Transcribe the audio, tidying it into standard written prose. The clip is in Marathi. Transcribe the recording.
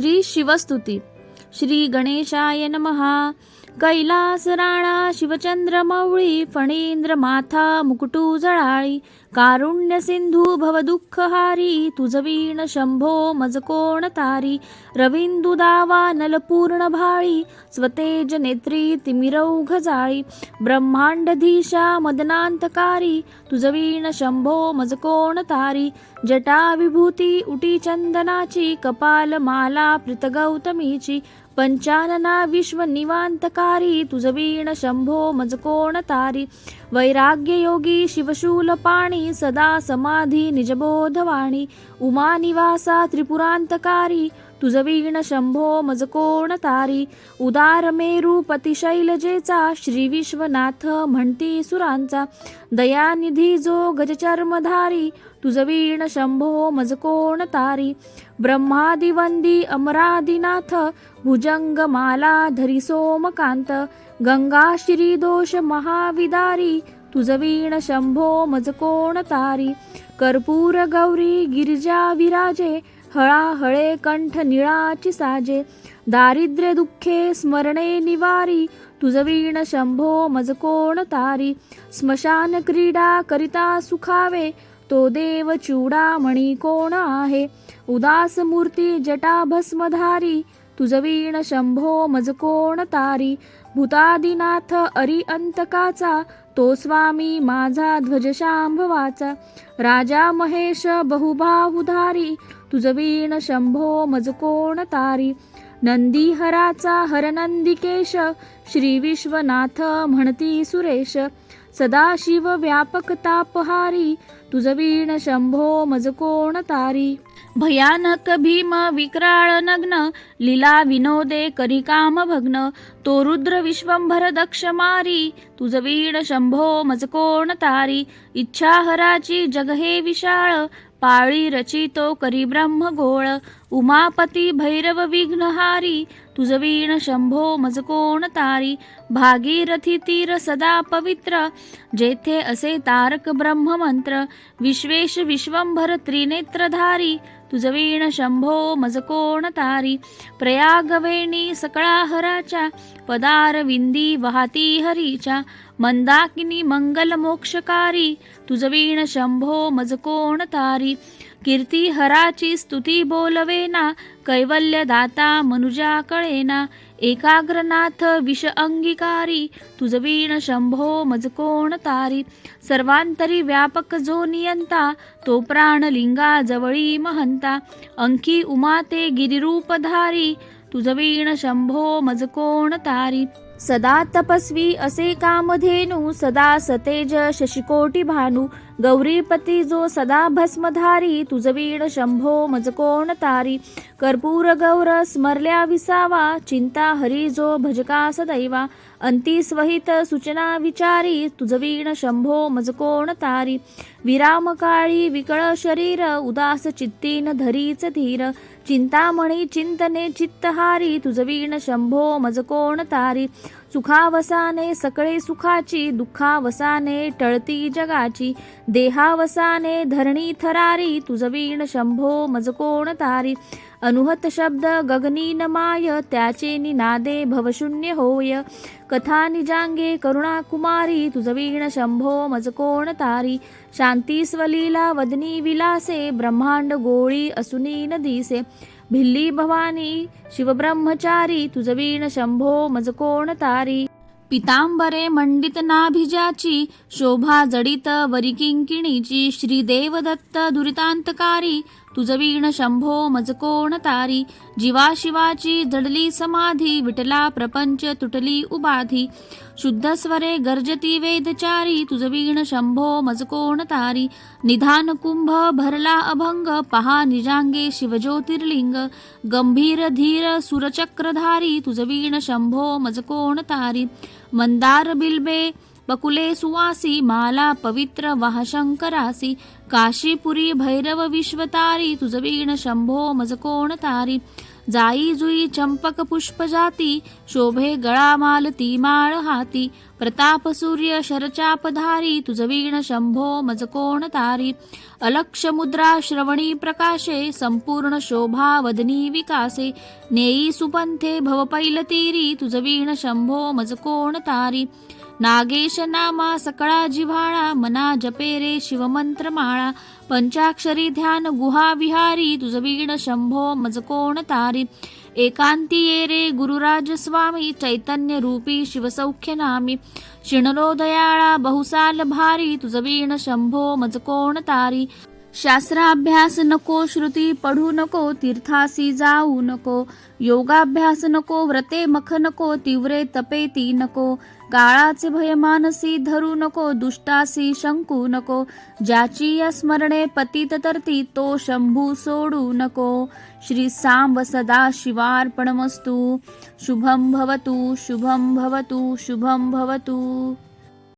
श्री शिवस्तुती. श्री गणेशाय नमः. कैलास राणा शिवचंद्रमौळी फणींद्र माथा मुकुटू जळाळी कारुण्य सिंधू भवदुःखहारी तुझवीण शंभो मज कोण तारी रविंदु दावा नलपूर्ण भाळी स्वतेज नेत्री तिमिरौघ जाळी ब्रह्मांडधीशा मदनांतकारी तुझवीण शंभो मज कोण तारी जटा विभूती उटी चंदनाची कपाल माला प्रीतगौतमीची पंचानना विश्व निवांतकारी तुझवीण शंभो मज कोण तारी वैराग्य योगी शिवशूल पाणी सदा समाधी निजबोधवाणी उमा निवासा त्रिपुरांतकारी तुझवीण शंभो मज कोण तारी उदार मेरू पतिशैलजेचा श्री विश्वनाथ म्हणती सुरांचा दयानिधी जो गजचर्मधारी तुझवीण शंभो मज कोण तारी ब्रह्मादिवंदी अमरादिनाथ भुजंग माला धरी सोमकांत गंगा श्री दोष महाविदारी तुझवीण शंभो मज कोण तारी कर्पूर गौरी गिरिजा विराजे हळाहळे कंठ निळाची साजे दारिद्र्य दुःखे स्मरणे निवारी तुझवीण शंभो मज कोण तारी स्मशान क्रीडा करिता सुखावे तो देव चूडामणी कोण आहे उदास मूर्ती जटा भस्मधारी तुझवीण शंभो मज कोण तारी भूतादिनाथ अरिअंतकाचा तो स्वामी माझा ध्वज शांभवाचा राजा महेश बहुबाहुधारी तुझवीण शंभो मज कोण तारी नंदीहराचा हरनंदिकेश श्री विश्वनाथ म्हणती सुरेश सदाशिव व्यापक तापहारी तुझवीण शंभो मज कोण तारी भयानक भीम विक्राळ नग्न लीला विनोदे करी काम भग्न तो रुद्र विश्वंभर दक्ष मारी तुझवीण शंभो मज कोण तारी इच्छाहराची जग हे विशाळ पाळी रचितो करी ब्रह्म गोळ उमापती भैरव विघ्नहारी तुझवीण शंभो मज कोण तारी भागीरथी तीर सदा पवित्र जेथे असे तारक ब्रह्म मंत्र विश्वेश विश्वंभर त्रिनेत्रधारी तुझवीण शंभो मज कोण तारी प्रयागवेणी सकळाहराच्या पदारविंदी वाहती हरीच्या मंदाकिनी मंगल मोक्षकारी तुझवीण शंभो मज कोण तारी कीर्ती हराची स्तुती बोलवेना कैवल्य दाता मनुजा कळेना एकाग्रनाथ विष अंगीकारी तुझवीण शंभो मज कोण तारी सर्वांतरी व्यापक जो नियंता तो प्राणलिंगा जवळी महंता अंकी उमाते गिरिरूपधारी तुझवीण शंभो मज कोण तारी सदा तपस्वी असे कामधेनु सदा सतेज शशिकोटी भानु गौरीपती जो सदा भस्मधारी तुझवीण शंभो मज कोण तारी कर्पूर गौर स्मरल्या विसावा चिंता हरी जो भजका सदैवा अंती स्वहित सूचना विचारी तुझवीण शंभो मज कोण तारी विराम काळी विकळ शरीर उदास चित्तीन धरीच धीर चिंतामणी चिंतने चित्तहारी तुझवीण शंभो मज कोण तारी सुखावसाने सकळे सुखाची दुःखावसाने टळती जगाची देहावसाने धरणी थरारी तुझवीण शंभो मज कोण तारी अनुहत शब्द गगनी नमाय त्याचे निनादे भवशून्य होय कथा निजांगे करुणा कुमारी तुझवीण शंभो मज कोण तारी शांती स्वलीला वदनी विलासे ब्रह्मांड गोळी असुनी न दिसे भिल्ली भवानी शिवब्रह्मचारी तुझवीण शंभो मज कोण तारी पितांबरे मंडित नाभिजाची शोभा जडित वरी किंकिणीची श्रीदेव दत्त दुरितांतकारी तुझवीण शंभो मज कोण तारी जीवा शिवाची जडली समाधी विटला प्रपंच तुटली उबाधी शुद्ध स्वरे गर्जती वेदचारी तुझवीण शंभो मज कोण तारी निधान कुंभ भरला अभंग पहा निजांगे शिवज्योतिर्लिंग गंभीर धीर सुरचक्रधारी तुझवीण शंभो मज कोण तारी मंदार बिल्बे बकुले सुवासी माला पवित्र वाह शंकरासी काशीपुरी भैरव विश्वतारी तुझवीण शंभो मज कोण तारी जाई जुई चंपक पुष्प जाती, शोभे गळा मालती माळ हाती. प्रताप सूर्य शरचापधारी, तुझ वीण शंभो मज कोण तारी. अलक्ष मुद्रा श्रवणी प्रकाशे, संपूर्ण शोभा वदनी विकासे. नेई सुपंथे भव पैलतीरी, तुझ वीण शंभो मज कोण तारी. नागेश नामा सकळा जिव्हाळा, मना जपे रे शिवमंत्र माळा. पंचाक्षरी ध्यान गुहा विहारी, तुझ वीण शंभो मज कोण तारी. एकांती ये रे गुरुराज स्वामी, चैतन्य रूपी शिवसौख्य नामी. शिणलो दयाळा बहुसाल भारी, तुझ वीण शंभो मज कोण तारी. शास्त्राभ्यास नको, श्रुती पढू नको, तीर्थासी जाऊ नको. योगाभ्यास नको, व्रते मख नको, तीव्रे तपेती नको. काळाचे भय मानसी धरू नको, दुष्टासी शंकू नको. ज्याची स्मरणे पतित तरती, तो शंभू सोडू नको. श्री सांब सदा शिवार्पणमस्तु. शुभं भवतु, शुभं भवतु, शुभं भवतु.